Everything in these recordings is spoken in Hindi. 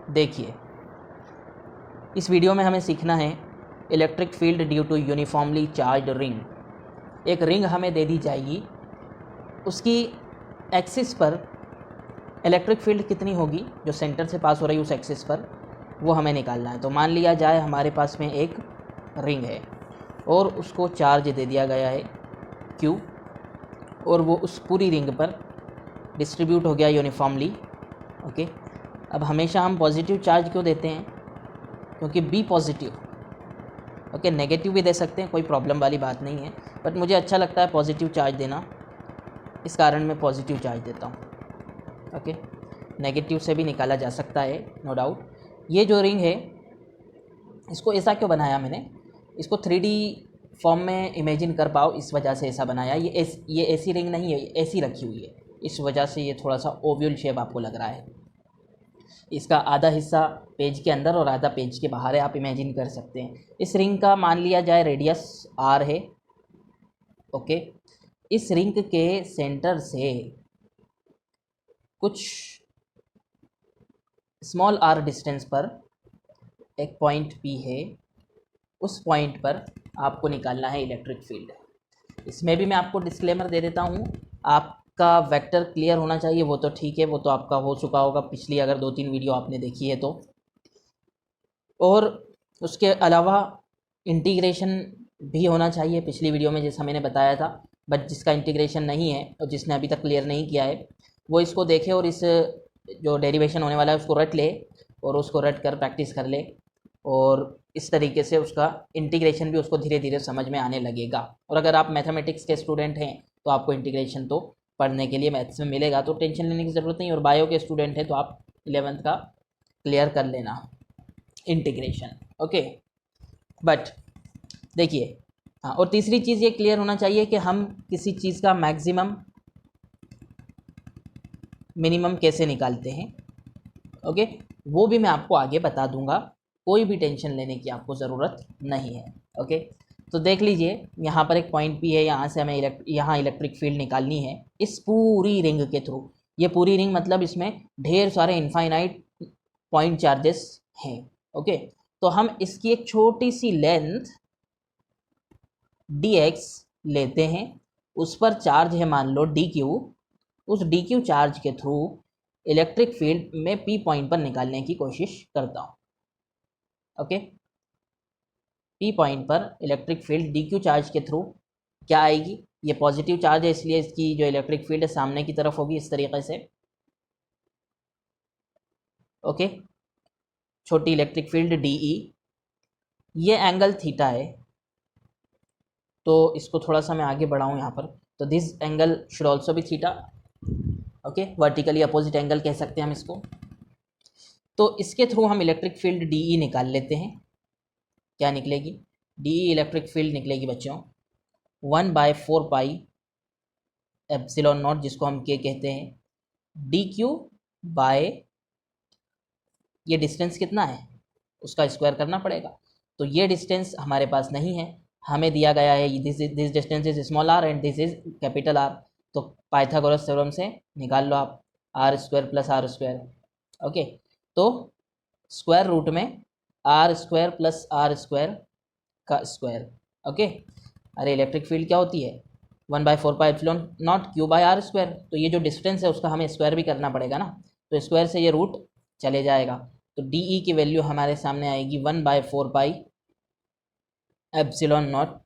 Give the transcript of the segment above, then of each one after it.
देखिए, इस वीडियो में हमें सीखना है electric field due to uniformly charged ring. एक रिंग हमें दे दी जाएगी, उसकी एक्सिस पर इलेक्ट्रिक फील्ड कितनी होगी जो सेंटर से पास हो रही है उस एक्सिस पर, वो हमें निकालना है। तो मान लिया जाए हमारे पास में एक रिंग है और उसको चार्ज दे दिया गया है Q, और वो उस पूरी रिंग पर डिस्ट्रीब्यूट हो गया यूनिफॉर्मली। ओके, अब हमेशा हम पॉजिटिव चार्ज क्यों देते हैं? क्योंकि B पॉजिटिव। ओके, नेगेटिव भी दे सकते हैं, कोई प्रॉब्लम वाली बात नहीं है, बट मुझे अच्छा लगता है पॉजिटिव चार्ज देना, इस कारण मैं पॉजिटिव चार्ज देता हूँ। ओके, नेगेटिव से भी निकाला जा सकता है, नो डाउट। ये जो रिंग है इसको ऐसा क्यों बनाया मैंने, इसको 3D फॉर्म में इमेजिन कर पाओ इस वजह से ऐसा बनाया। ये ऐसी रिंग नहीं है, ऐसी रखी हुई है, इस वजह से ये थोड़ा सा ओवल शेप आपको लग रहा है। इसका आधा हिस्सा पेज के अंदर और आधा पेज के बाहर है, आप इमेजिन कर सकते हैं। इस रिंग का मान लिया जाए रेडियस R है। ओके, इस रिंग के सेंटर से कुछ स्मॉल r डिस्टेंस पर एक पॉइंट P है, उस पॉइंट पर आपको निकालना है इलेक्ट्रिक फील्ड। इसमें भी मैं आपको डिस्क्लेमर दे देता हूँ, आपका वेक्टर क्लियर होना चाहिए, वो तो ठीक है, वो तो आपका हो चुका होगा पिछली अगर 2-3 वीडियो आपने देखी है तो। और उसके अलावा इंटीग्रेशन भी होना चाहिए पिछली वीडियो में जैसा मैंने बताया था, बट जिसका इंटीग्रेशन नहीं है और जिसने अभी तक क्लियर नहीं किया है वो इसको देखे और इस जो डेरिवेशन होने वाला है उसको रट ले और उसको रट कर प्रैक्टिस कर ले, और इस तरीके से उसका इंटीग्रेशन भी उसको धीरे धीरे समझ में आने लगेगा। और अगर आप मैथमेटिक्स के स्टूडेंट हैं तो आपको इंटीग्रेशन तो पढ़ने के लिए मैथ्स में मिलेगा, तो टेंशन लेने की ज़रूरत नहीं। और बायो के स्टूडेंट हैं तो आप 11th का क्लियर कर लेना इंटीग्रेशन। ओके, बट देखिए, हाँ, और तीसरी चीज़ ये क्लियर होना चाहिए कि हम किसी चीज़ का मैक्सिमम मिनिमम कैसे निकालते हैं। ओके, वो भी मैं आपको आगे बता दूंगा, कोई भी टेंशन लेने की आपको ज़रूरत नहीं है। ओके, तो देख लीजिए यहाँ पर एक पॉइंट P है, यहाँ से हमें यहाँ इलेक्ट्रिक फील्ड निकालनी है इस पूरी रिंग के थ्रू। ये पूरी रिंग मतलब इसमें ढेर सारे इनफाइनाइट पॉइंट चार्जेस हैं। ओके, तो हम इसकी एक छोटी सी लेंथ dx लेते हैं, उस पर चार्ज है मान लो dq, उस dq चार्ज के थ्रू इलेक्ट्रिक फील्ड में P पॉइंट पर निकालने की कोशिश करता हूँ। ओके, P पॉइंट पर इलेक्ट्रिक फील्ड dq चार्ज के थ्रू क्या आएगी, ये पॉजिटिव चार्ज है इसलिए इसकी जो इलेक्ट्रिक फील्ड है सामने की तरफ होगी इस तरीके से। ओके, छोटी इलेक्ट्रिक फील्ड DE, ये एंगल थीटा है, तो इसको थोड़ा सा मैं आगे बढ़ाऊँ यहाँ पर, तो this angle should also be theta. Okay, vertically opposite angle कह सकते हैं हम इसको। तो इसके थ्रू हम इलेक्ट्रिक फील्ड DE निकाल लेते हैं। क्या निकलेगी? DE इलेक्ट्रिक फील्ड निकलेगी बच्चों 1/4 पाई एप्सिलॉन नॉट, जिसको हम K कहते हैं, DQ बाय ये डिस्टेंस कितना है उसका स्क्वायर करना पड़ेगा। तो ये डिस्टेंस हमारे पास नहीं है, हमें दिया गया है this distance is small r and this is capital R। तो पाइथागोरस थ्योरम से निकाल लो आप r² + r²। ओके, तो स्क्वायर रूट में r² + r² का स्क्वायर। ओके, अरे इलेक्ट्रिक फील्ड क्या होती है 1/4 पाई एप्सिलॉन नॉट Q/r²। तो ये जो डिस्टेंस है उसका हमें स्क्वायर भी करना पड़ेगा ना, तो स्क्वायर से ये रूट चले जाएगा, तो DE की वैल्यू हमारे सामने आएगी 1/4 pi epsilon not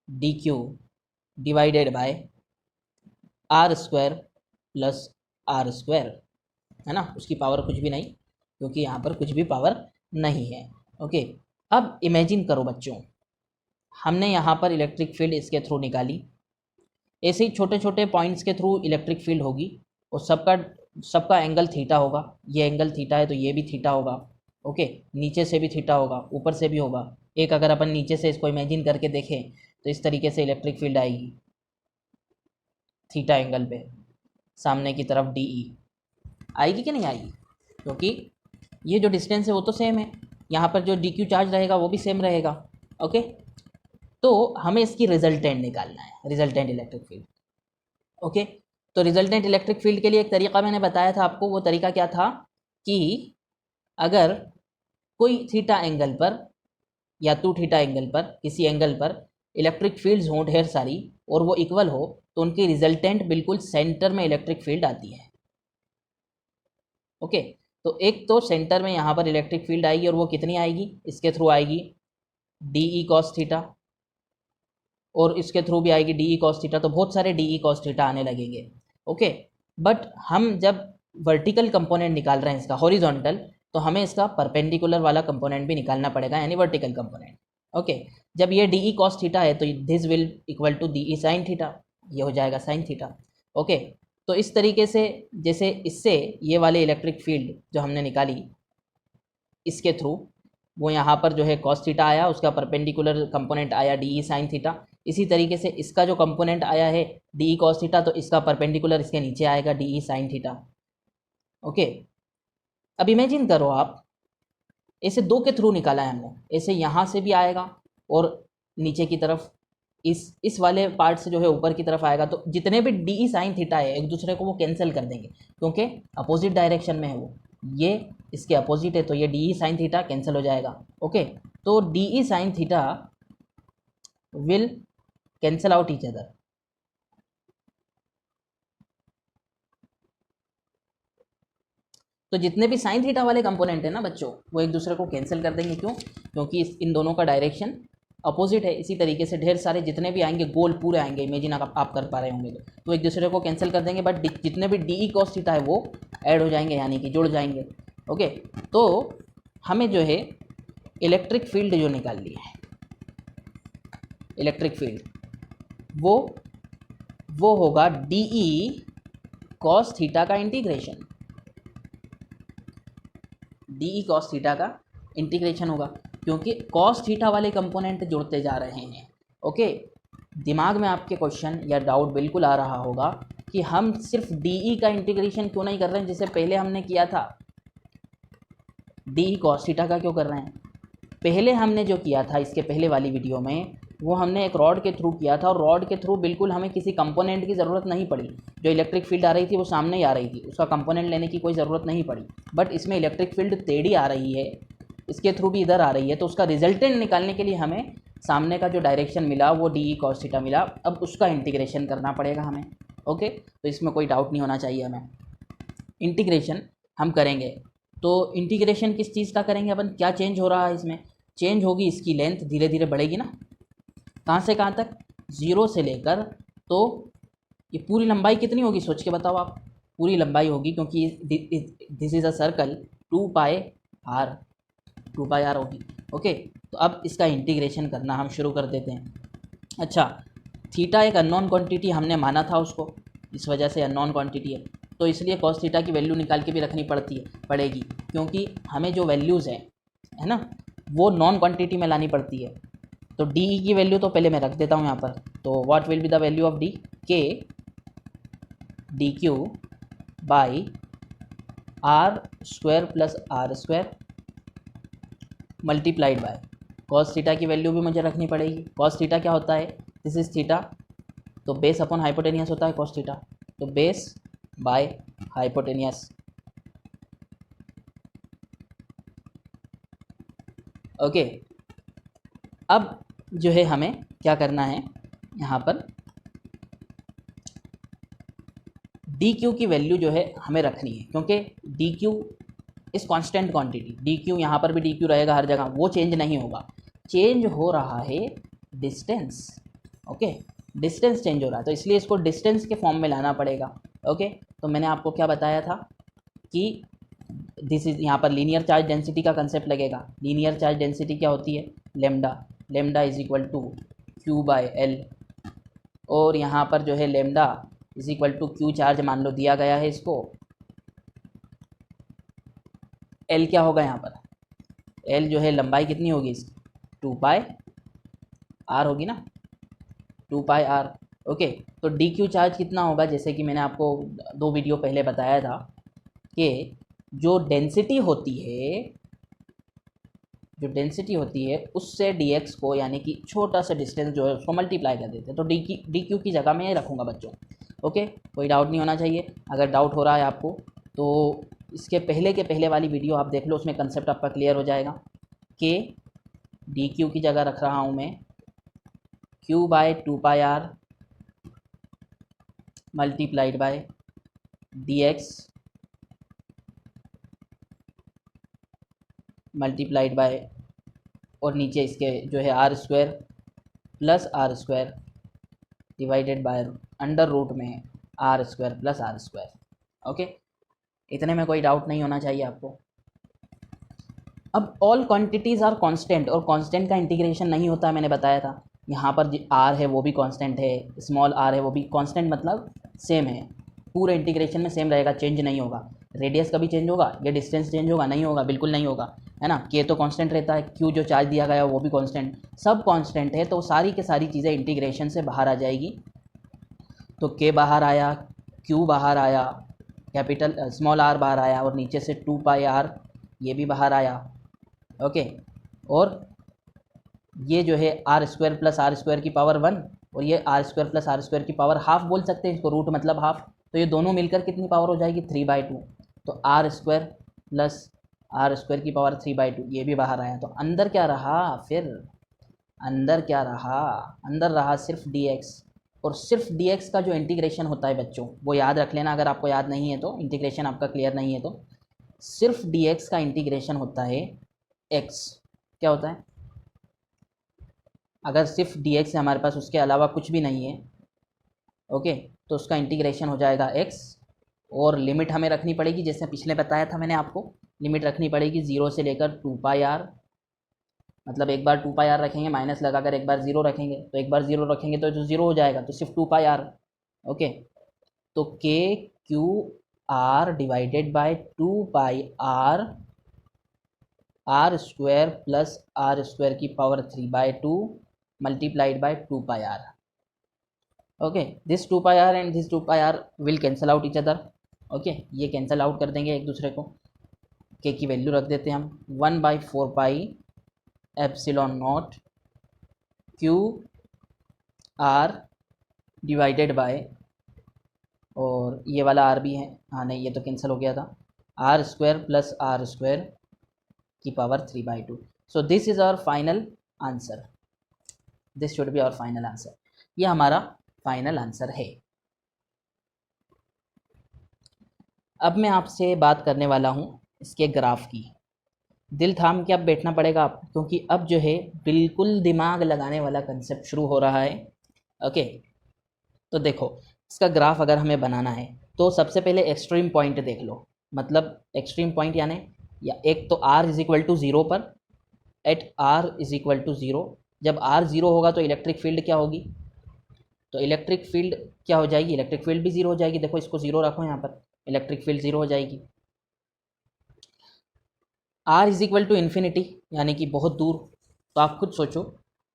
DQ divided by r² + r², है ना। उसकी पावर कुछ भी नहीं, क्योंकि यहाँ पर कुछ भी पावर नहीं है। ओके, अब इमेजिन करो बच्चों, हमने यहाँ पर इलेक्ट्रिक फील्ड इसके थ्रू निकाली, ऐसे ही छोटे छोटे पॉइंट्स के थ्रू इलेक्ट्रिक फील्ड होगी और सबका एंगल थीटा होगा। ये एंगल थीटा है तो ये भी थीटा होगा। ओके, नीचे से भी थीटा होगा, ऊपर से भी होगा। एक अगर अपन नीचे से इसको इमेजिन करके देखें तो इस तरीके से इलेक्ट्रिक फील्ड आएगी थीटा एंगल पे, सामने की तरफ DE आएगी कि नहीं आएगी, क्योंकि ये जो डिस्टेंस है वो तो सेम है, यहाँ पर जो DQ चार्ज रहेगा वो भी सेम रहेगा। ओके, तो हमें इसकी रिजल्टेंट निकालना है, रिजल्टेंट इलेक्ट्रिक फील्ड। ओके, तो रिजल्टेंट इलेक्ट्रिक फील्ड के लिए एक तरीका मैंने बताया था आपको, वो तरीका क्या था कि अगर कोई थीटा एंगल पर या 2 थीटा एंगल पर, किसी एंगल पर इलेक्ट्रिक फील्ड्स हों ढेर सारी और वो इक्वल हो, तो उनकी रिजल्टेंट बिल्कुल सेंटर में इलेक्ट्रिक फील्ड आती है। ओके, तो एक तो सेंटर में यहाँ पर इलेक्ट्रिक फील्ड आएगी और वो कितनी आएगी, इसके थ्रू आएगी डी ई कॉस थीटा, और इसके थ्रू भी आएगी डी ई कॉस थीटा, तो बहुत सारे डी ई कॉस थीटा आने लगेंगे। ओके, बट हम जब वर्टिकल कंपोनेंट निकाल रहे हैं इसका हॉरिजॉन्टल, तो हमें इसका परपेंडिकुलर वाला कंपोनेंट भी निकालना पड़ेगा, यानी वर्टिकल कंपोनेंट। ओके, जब ये डी ई कॉस थीटा है तो this will equal to D E sine theta, ये हो जाएगा साइन थीटा। ओके, तो इस तरीके से जैसे इससे ये वाले इलेक्ट्रिक फील्ड जो हमने निकाली इसके थ्रू, वो यहाँ पर जो है कॉस थीटा आया, उसका परपेंडिकुलर कंपोनेंट आया डी ई साइन थीटा। इसी तरीके से इसका जो कंपोनेंट आया है डी ई कॉस थीटा, तो इसका परपेंडिकुलर इसके नीचे आएगा D E sine theta. Okay, अब इमेजिन करो आप, ऐसे दो के थ्रू निकाला है हमने, ऐसे यहाँ से भी आएगा और नीचे की तरफ इस वाले पार्ट से जो है ऊपर की तरफ आएगा, तो जितने भी डी ई साइन थीटा है एक दूसरे को वो कैंसिल कर देंगे, क्योंकि अपोजिट डायरेक्शन में है वो, ये इसके अपोजिट है, तो ये D E sine theta cancel हो जाएगा। ओके, तो D E sine theta will cancel out each other. तो जितने भी साइन थीटा वाले कंपोनेंट है ना बच्चों, वो एक दूसरे को कैंसिल कर देंगे। क्यों? क्योंकि इन दोनों का डायरेक्शन अपोजिट है। इसी तरीके से ढेर सारे जितने भी आएंगे गोल पूरे आएंगे, इमेजिन आप कर पा रहे होंगे तो एक दूसरे को कैंसिल कर देंगे, बट जितने भी डी ई कॉस थीटा है वो ऐड हो जाएंगे, यानी कि जुड़ जाएंगे। ओके, तो हमें जो है इलेक्ट्रिक फील्ड जो निकाल ली है, इलेक्ट्रिक फील्ड वो होगा डी ई कॉस थीटा का integration, D E cos theta का इंटीग्रेशन होगा, क्योंकि कॉस थीटा वाले कंपोनेंट जुड़ते जा रहे हैं। ओके, दिमाग में आपके क्वेश्चन या डाउट बिल्कुल आ रहा होगा कि हम सिर्फ डी ई का इंटीग्रेशन क्यों नहीं कर रहे हैं, जैसे पहले हमने किया था, डी ई कॉस थीटा का क्यों कर रहे हैं। पहले हमने जो किया था इसके पहले वाली वीडियो में, वो हमने एक रॉड के थ्रू किया था, और रॉड के थ्रू बिल्कुल हमें किसी कंपोनेंट की ज़रूरत नहीं पड़ी। जो इलेक्ट्रिक फील्ड आ रही थी वो सामने ही आ रही थी, उसका कंपोनेंट लेने की कोई ज़रूरत नहीं पड़ी। बट इसमें इलेक्ट्रिक फील्ड टेढ़ी आ रही है, इसके थ्रू भी इधर आ रही है, तो उसका रिजल्टेंट निकालने के लिए हमें सामने का जो डायरेक्शन मिला वो डी ई कॉस थीटा मिला, अब उसका इंटीग्रेशन करना पड़ेगा हमें। ओके, तो इसमें कोई डाउट नहीं होना चाहिए हमें। इंटीग्रेशन हम करेंगे, तो इंटीग्रेशन किस चीज़ का करेंगे अपन, क्या चेंज हो रहा है इसमें, चेंज होगी इसकी लेंथ, धीरे धीरे बढ़ेगी ना, कहाँ से कहाँ तक, 0 से लेकर, तो ये पूरी लंबाई कितनी होगी सोच के बताओ आप, पूरी लंबाई होगी, क्योंकि this is a circle, 2 pi R होगी। ओके, तो अब इसका इंटीग्रेशन करना हम शुरू कर देते हैं। अच्छा, थीटा एक अननोन क्वांटिटी हमने माना था उसको, इस वजह से अननोन क्वांटिटी है, तो इसलिए कॉस थीटा की वैल्यू निकाल के भी रखनी पड़ेगी, क्योंकि हमें जो वैल्यूज़ है ना, वो नॉन क्वांटिटी में लानी पड़ती है। तो डी ई की वैल्यू तो पहले मैं रख देता हूँ यहाँ पर, तो what will be the value of D, K D Q by R square plus R square multiplied by cos theta की वैल्यू भी मुझे रखनी पड़ेगी। कॉस थीटा क्या होता है, दिस इज थीटा, तो बेस अपॉन हाइपोटेनियस होता है कॉस थीटा, तो बेस बाय हाइपोटेनियस। ओके, अब जो है हमें क्या करना है, यहाँ पर डी क्यू की वैल्यू जो है हमें रखनी है, क्योंकि डी क्यू इस कांस्टेंट क्वांटिटी, डी क्यू यहाँ पर भी डी क्यू रहेगा हर जगह, वो चेंज नहीं होगा, चेंज हो रहा है डिस्टेंस। ओके, डिस्टेंस चेंज हो रहा है, तो इसलिए इसको डिस्टेंस के फॉर्म में लाना पड़ेगा। ओके, तो मैंने आपको क्या बताया था कि दिस इज, यहाँ पर लीनियर चार्ज डेंसिटी का कंसेप्ट लगेगा। लीनियर चार्ज डेंसिटी क्या होती है, lambda is equal to Q by L, और यहाँ पर जो है lambda is equal to Q charge मान लो दिया गया है इसको, एल क्या होगा यहाँ पर, एल जो है लंबाई कितनी होगी इसकी, 2 पाई आर होगी ना, 2 पाई आर। ओके, तो डी क्यू चार्ज कितना होगा, जैसे कि मैंने आपको 2 वीडियो पहले बताया था कि जो डेंसिटी होती है उससे डी एक्स को, यानी कि छोटा सा डिस्टेंस जो है उसको मल्टीप्लाई कर देते हैं, तो डी क्यू की जगह मैं रखूँगा बच्चों। ओके, कोई डाउट नहीं होना चाहिए। अगर डाउट हो रहा है आपको तो इसके पहले के पहले वाली वीडियो आप देख लो, उसमें कंसेप्ट आपका क्लियर हो जाएगा। के डी क्यू की जगह रख रहा हूँ मैं Q by 2πr multiplied by D X multiplied by, और नीचे इसके जो है R square plus R square divided by under root में R square plus R square. Okay, इतने में कोई डाउट नहीं होना चाहिए आपको। अब ऑल क्वांटिटीज़ आर कांस्टेंट, और कांस्टेंट का इंटीग्रेशन नहीं होता, मैंने बताया था। यहाँ पर आर है वो भी कांस्टेंट है, स्मॉल आर है वो भी कांस्टेंट, मतलब सेम है, पूरे इंटीग्रेशन में सेम रहेगा, चेंज नहीं होगा। रेडियस कभी चेंज होगा या डिस्टेंस चेंज होगा? नहीं होगा, बिल्कुल नहीं होगा, है ना। के तो कांस्टेंट रहता है, क्यू जो चार्ज दिया गया है वो भी कांस्टेंट, सब कांस्टेंट है, तो सारी के सारी चीज़ें इंटीग्रेशन से बाहर आ जाएगी। तो के बाहर आया, क्यू बाहर आया, कैपिटल स्मॉल आर बाहर आया, और नीचे से 2πr ये भी बाहर आया। ओके, और ये जो है R square plus R square की पावर 1, और ये R square plus R square की पावर हाफ बोल सकते हैं इसको, रूट मतलब हाफ। तो ये दोनों मिलकर कितनी पावर हो जाएगी? 3/2। तो R square plus R square की पावर 3/2 ये भी बाहर आया। तो अंदर क्या रहा फिर? अंदर क्या रहा? अंदर रहा सिर्फ dx, और सिर्फ dx का जो इंटीग्रेशन होता है बच्चों, वो याद रख लेना, अगर आपको याद नहीं है तो, इंटीग्रेशन आपका क्लियर नहीं है तो। सिर्फ dx का इंटीग्रेशन होता है x। क्या होता है? अगर सिर्फ dx है हमारे पास, उसके अलावा कुछ भी नहीं है, ओके, तो उसका इंटीग्रेशन हो जाएगा x, और लिमिट हमें रखनी पड़ेगी, जैसे पिछले बताया था मैंने आपको, लिमिट रखनी पड़ेगी 0 से लेकर 2πr, मतलब एक बार 2πr रखेंगे, माइनस लगाकर एक बार 0 रखेंगे, तो एक बार 0 रखेंगे तो 0 हो जाएगा, तो सिर्फ 2πr। ओके, तो K Q R divided by 2πr R square plus R square की power 3/2 multiplied by 2πr। Okay, this 2πr and this 2πr will cancel out each other. Okay, ये कैंसल आउट कर देंगे एक दूसरे को। के की वैल्यू रख देते हैं हम 1/4π epsilon naught Q R divided by, और ये वाला आर भी है, हाँ नहीं ये तो कैंसिल हो गया था, R square plus R square की power 3/2। So this is our final answer, this should be our final answer. ये हमारा फाइनल आंसर है। अब मैं आपसे बात करने वाला हूँ इसके ग्राफ की। दिल थाम के अब बैठना पड़ेगा आपको, क्योंकि अब जो है बिल्कुल दिमाग लगाने वाला कंसेप्ट शुरू हो रहा है। ओके, तो देखो इसका ग्राफ अगर हमें बनाना है तो सबसे पहले एक्सट्रीम पॉइंट देख लो, मतलब एक्सट्रीम पॉइंट यानी या एक तो r = 0 पर, एट r = 0, जब r 0 होगा तो इलेक्ट्रिक फील्ड क्या होगी? तो इलेक्ट्रिक फील्ड क्या हो जाएगी? इलेक्ट्रिक फील्ड भी 0 हो जाएगी। देखो इसको 0 रखो यहाँ पर, इलेक्ट्रिक फील्ड 0 हो जाएगी। r =∞, यानी कि बहुत दूर, तो आप खुद सोचो,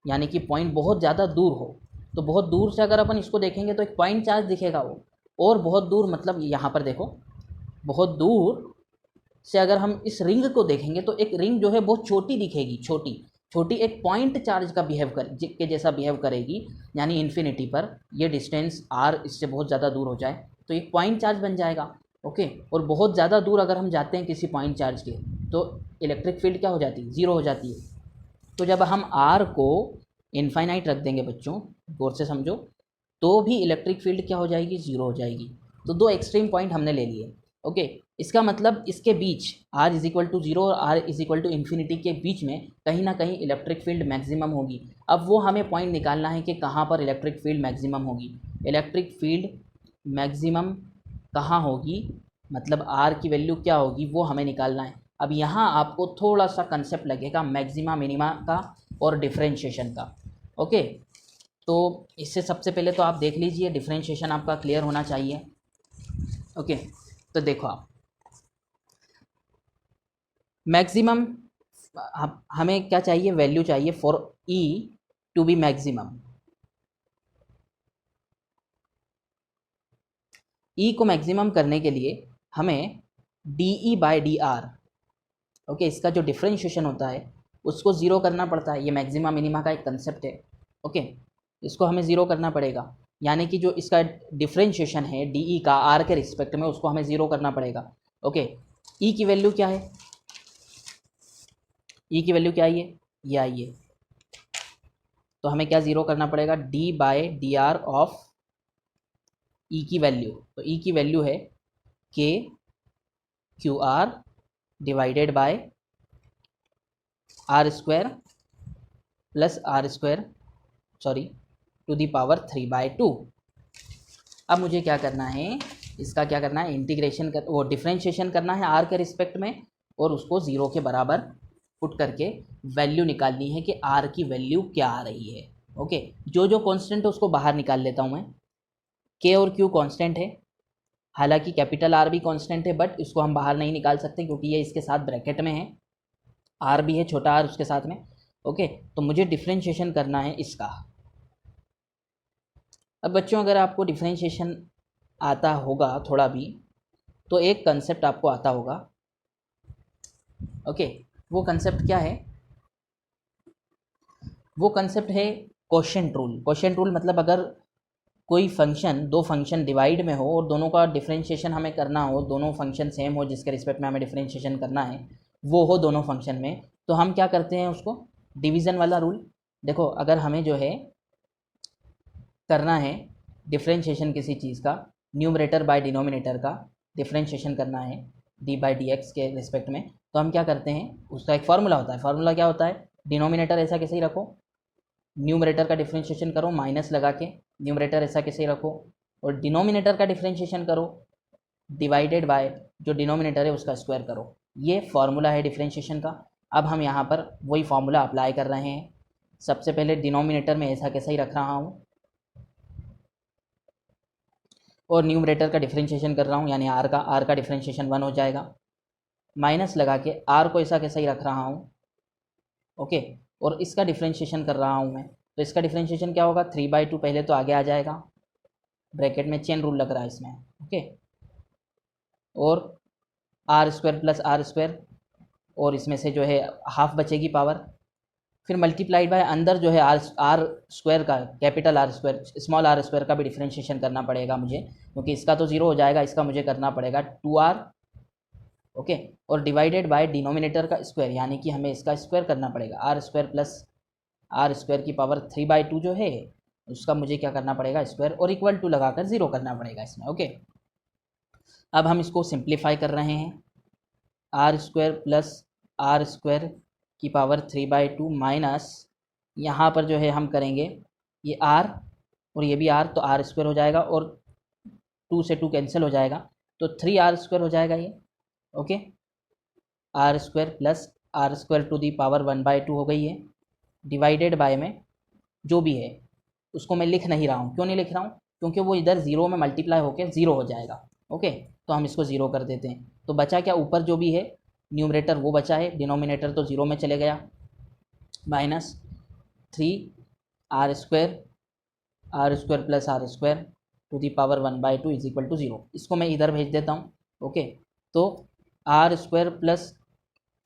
यानी कि पॉइंट बहुत ज़्यादा दूर हो, तो बहुत दूर से अगर अपन इसको देखेंगे तो एक पॉइंट चार्ज दिखेगा वो, और बहुत दूर मतलब यहाँ पर देखो, बहुत दूर से अगर हम इस रिंग को देखेंगे तो एक रिंग जो है बहुत छोटी दिखेगी, छोटी छोटी एक पॉइंट चार्ज का के जैसा बिहेव करेगी, यानी इन्फिनिटी पर ये डिस्टेंस r इससे बहुत ज़्यादा दूर हो जाए तो एक पॉइंट चार्ज बन जाएगा। ओके, और बहुत ज़्यादा दूर अगर हम जाते हैं किसी पॉइंट चार्ज के तो इलेक्ट्रिक फील्ड क्या हो जाती है? 0 हो जाती है। तो जब हम r को इनफाइनाइट रख देंगे बच्चों, गौर से समझो, तो भी इलेक्ट्रिक फील्ड क्या हो जाएगी? 0 हो जाएगी। तो दो एक्सट्रीम पॉइंट हमने ले लिए। ओके, इसका मतलब इसके बीच r = 0 और r = के बीच में कहीं ना कहीं इलेक्ट्रिक फील्ड मैक्सिमम होगी। अब वो हमें पॉइंट निकालना है कि कहाँ पर इलेक्ट्रिक फील्ड मैक्सिमम होगी। इलेक्ट्रिक फील्ड मैक्सिमम कहाँ होगी, मतलब r की वैल्यू क्या होगी, वो हमें निकालना है। अब यहाँ आपको थोड़ा सा कंसेप्ट लगेगा मैक्सिमा मिनिमा का और डिफरेंशिएशन का। ओके, तो इससे सबसे पहले तो आप देख लीजिए, डिफरेंशिएशन आपका क्लियर होना चाहिए। ओके, तो देखो आप मैक्सिमम हमें क्या चाहिए? वैल्यू चाहिए for E to be maximum. E को मैक्सिमम करने के लिए हमें dE/dr, ओके, इसका जो डिफरेंशिएशन होता है उसको 0 करना पड़ता है। ये मैक्सिमा मिनिमा का एक कंसेप्ट है। ओके, इसको हमें 0 करना पड़ेगा, यानी कि जो इसका डिफरेंशिएशन है DE का r के रिस्पेक्ट में, उसको हमें 0 करना पड़ेगा। ओके, ई की वैल्यू क्या है, ई की वैल्यू क्या आई है, ये आई है। तो हमें क्या ज़ीरो करना पड़ेगा, D by D R of E की वैल्यू। तो ई की वैल्यू है K Q R divided by R square plus R square sorry to the power 3/2। अब मुझे क्या करना है, इसका क्या करना है, इंटीग्रेशन कर वो डिफ्रेंशिएशन करना है आर के रिस्पेक्ट में, और उसको ज़ीरो के बराबर पुट करके वैल्यू निकालनी है कि आर की वैल्यू क्या आ रही है। ओके, जो जो कांस्टेंट है उसको बाहर निकाल लेता हूँ मैं। के और क्यू कांस्टेंट है, हालांकि कैपिटल आर भी कांस्टेंट है, बट इसको हम बाहर नहीं निकाल सकते क्योंकि ये इसके साथ ब्रैकेट में है, आर भी है छोटा आर उसके साथ में। ओके, तो मुझे डिफ्रेंशिएशन करना है इसका। अब बच्चों अगर आपको डिफ्रेंशिएशन आता होगा थोड़ा भी, तो एक कंसेप्ट आपको आता होगा। ओके, वो कंसेप्ट क्या है, वो कंसेप्ट है क्वोशिएंट रूल। क्वोशिएंट रूल मतलब अगर कोई फंक्शन, दो फंक्शन डिवाइड में हो और दोनों का डिफरेंशिएशन हमें करना हो, दोनों फंक्शन सेम हो जिसके रिस्पेक्ट में हमें डिफरेंशिएशन करना है, वो हो दोनों फंक्शन में, तो हम क्या करते हैं उसको, डिवीज़न वाला रूल। देखो अगर हमें जो है करना है डिफरेंशिएशन किसी चीज़ का, न्यूमरेटर बाय डिनोमिनेटर का डिफरेंशिएशन करना है डी बाई डी एक्स के रिस्पेक्ट में, तो हम क्या करते हैं, उसका एक फार्मूला होता है। फार्मूला क्या होता है, डिनोमिनेटर ऐसा कैसे ही रखो, न्यूमरेटर का डिफरेंशिएशन करो माइनस लगा के, न्यूमरेटर ऐसा कैसे ही रखो, और डिनोमिनेटर का डिफरेंशिएशन करो डिवाइडेड बाय जो डिनोमिनेटर है उसका स्क्वायर करो। ये फार्मूला है डिफरेंशिएशन का। अब हम यहाँ पर वही फार्मूला अप्लाई कर रहे हैं। सबसे पहले डिनोमिनेटर में ऐसा कैसा ही रख रहा हूँ और न्यूमरेटर का डिफरेंशिएशन कर रहा हूँ, यानी आर का डिफरेंशिएशन 1 हो जाएगा, माइनस लगा के आर को ऐसा कैसा ही रख रहा हूँ। ओके, और इसका डिफरेंशिएशन कर रहा हूँ मैं, तो इसका डिफरेंशिएशन क्या होगा, 3/2 पहले तो आगे आ जाएगा, ब्रैकेट में चेन रूल लग रहा है इसमें। ओके, और R square plus R square, और इसमें से जो है हाफ बचेगी पावर, फिर मल्टीप्लाइड बाय अंदर जो है आर स्क्वायर का, capital R square small R square का भी डिफरेंशिएशन करना पड़ेगा मुझे, क्योंकि इसका तो 0 हो जाएगा, इसका मुझे करना पड़ेगा 2r। ओके, और डिवाइडेड बाय डिनोमिनेटर का स्क्वायर, यानी कि हमें इसका स्क्वायर करना पड़ेगा, R square plus R square की पावर 3/2 जो है उसका मुझे क्या करना पड़ेगा, स्क्वायर, और इक्वल टू लगाकर 0 करना पड़ेगा इसमें। ओके, अब हम इसको सिंप्लीफाई कर रहे हैं, R square plus R square की पावर 3/2 माइनस, यहाँ पर जो है हम करेंगे ये r और ये भी r, तो आर स्क्वायर हो जाएगा और 2 से 2 कैंसिल हो जाएगा, तो 3r स्क्वायर हो जाएगा ये। Okay, R square plus R square to the power 1/2 हो गई है, डिवाइडेड बाय में जो भी है उसको मैं लिख नहीं रहा हूँ। क्यों नहीं लिख रहा हूँ, क्योंकि वो इधर 0 में मल्टीप्लाई होकर 0 हो जाएगा। ओके, तो हम इसको 0 कर देते हैं, तो बचा क्या, ऊपर जो भी है न्यूमरेटर वो बचा है, डिनोमिनेटर तो 0 में चले गया, minus 3r square plus R square to the power 1/2 is equal to 0। इसको मैं इधर भेज देता हूँ। ओके, तो R square plus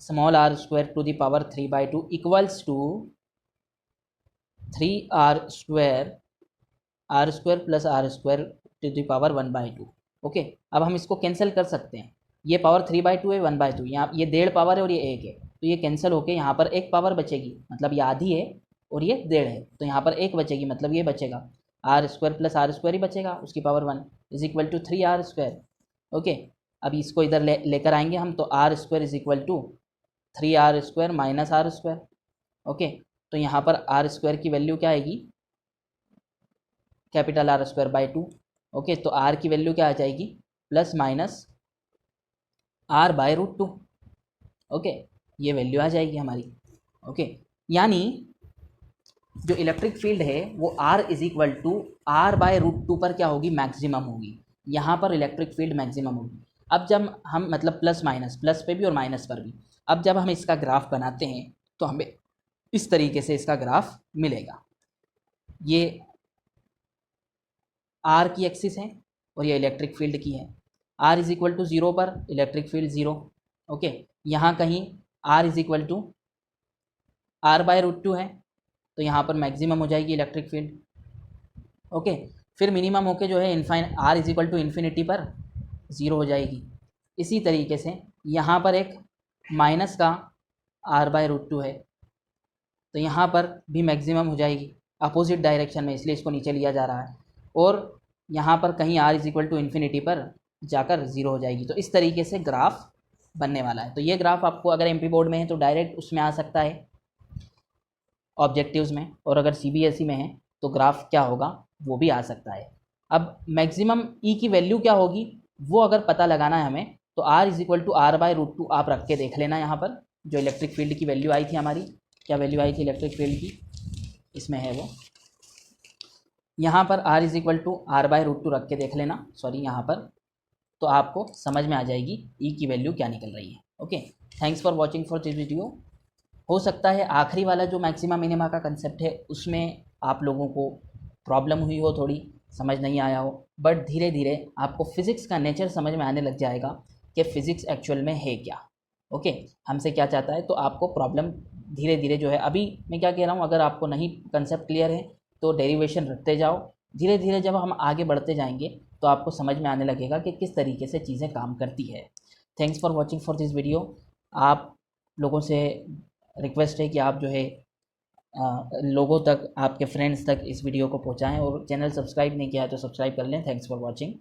small R square to the power 3/2 equals to 3r square plus R square to the power 1/2। ओके, अब हम इसको कैंसिल कर सकते हैं, ये पावर 3/2 है, 1/2 यहाँ, ये 1.5 पावर है और ये 1 है, तो ये कैंसिल होके यहाँ पर 1 पावर बचेगी, मतलब ये आधी है और ये 1.5 है, तो यहाँ पर 1 बचेगी, मतलब ये बचेगा R square plus R square ही बचेगा, उसकी power 1 is equal to 3r square. ओके, अब इसको इधर लेकर आएंगे हम, तो R square is equal to 3r square minus R square. Okay, तो यहाँ पर आर स्क्वायर की वैल्यू क्या आएगी, capital R square by 2। Okay, तो आर की वैल्यू क्या आ जाएगी, plus minus R by √2। Okay, ये वैल्यू आ जाएगी हमारी। ओके, यानी जो इलेक्ट्रिक फील्ड है वो R is equal to R by √2 पर क्या होगी, मैक्सिमम होगी, यहाँ पर इलेक्ट्रिक फील्ड मैक्सिमम होगी। अब जब हम मतलब प्लस माइनस, प्लस पे भी और माइनस पर भी, अब जब हम इसका ग्राफ बनाते हैं तो हमें इस तरीके से इसका ग्राफ मिलेगा। ये R की एक्सिस है और ये इलेक्ट्रिक फील्ड की है। R इज इक्वल टू 0 पर इलेक्ट्रिक फील्ड 0। ओके, यहाँ कहीं R is equal to R by √2 है, तो यहाँ पर मैक्सिमम हो जाएगी इलेक्ट्रिक फील्ड। ओके, फिर मिनिमम होके जो है R is equal to infinity पर 0 हो जाएगी। इसी तरीके से यहाँ पर एक माइनस का r/√2 है, तो यहाँ पर भी मैक्सिमम हो जाएगी अपोजिट डायरेक्शन में, इसलिए इसको नीचे लिया जा रहा है। और यहाँ पर कहीं r = इन्फिनिटी पर जाकर 0 हो जाएगी। तो इस तरीके से ग्राफ बनने वाला है। तो ये ग्राफ आपको अगर MP बोर्ड में है तो डायरेक्ट उसमें आ सकता है ऑब्जेक्टिव्स में, और अगर CBSE में है तो ग्राफ क्या होगा वो भी आ सकता है। अब मैक्सिमम E की वैल्यू क्या होगी वो अगर पता लगाना है हमें, तो r = r/√2 आप रख के देख लेना। यहाँ पर जो इलेक्ट्रिक फील्ड की वैल्यू आई थी हमारी, क्या वैल्यू आई थी इलेक्ट्रिक फील्ड की, इसमें है वो, यहाँ पर r = r/√2 रख के देख लेना, सॉरी यहाँ पर, तो आपको समझ में आ जाएगी E की वैल्यू क्या निकल रही है। Okay, thanks for watching for this video. हो सकता है आखिरी वाला जो मैक्सिमा मिनिमा का कंसेप्ट है उसमें आप लोगों को प्रॉब्लम हुई हो, थोड़ी समझ नहीं आया हो, बट धीरे धीरे आपको फिज़िक्स का नेचर समझ में आने लग जाएगा कि फ़िज़िक्स एक्चुअल में है क्या। ओके, हमसे क्या चाहता है, तो आपको प्रॉब्लम धीरे धीरे जो है, अभी मैं क्या कह रहा हूँ, अगर आपको नहीं कंसेप्ट क्लियर है तो डेरिवेशन रखते जाओ, धीरे धीरे जब हम आगे बढ़ते जाएंगे तो आपको समझ में आने लगेगा कि किस तरीके से चीज़ें काम करती है। Thanks for watching for this video. आप लोगों से रिक्वेस्ट है कि आप जो है लोगों तक, आपके फ्रेंड्स तक इस वीडियो को पहुंचाएं, और चैनल सब्सक्राइब नहीं किया है तो सब्सक्राइब कर लें। Thanks for watching.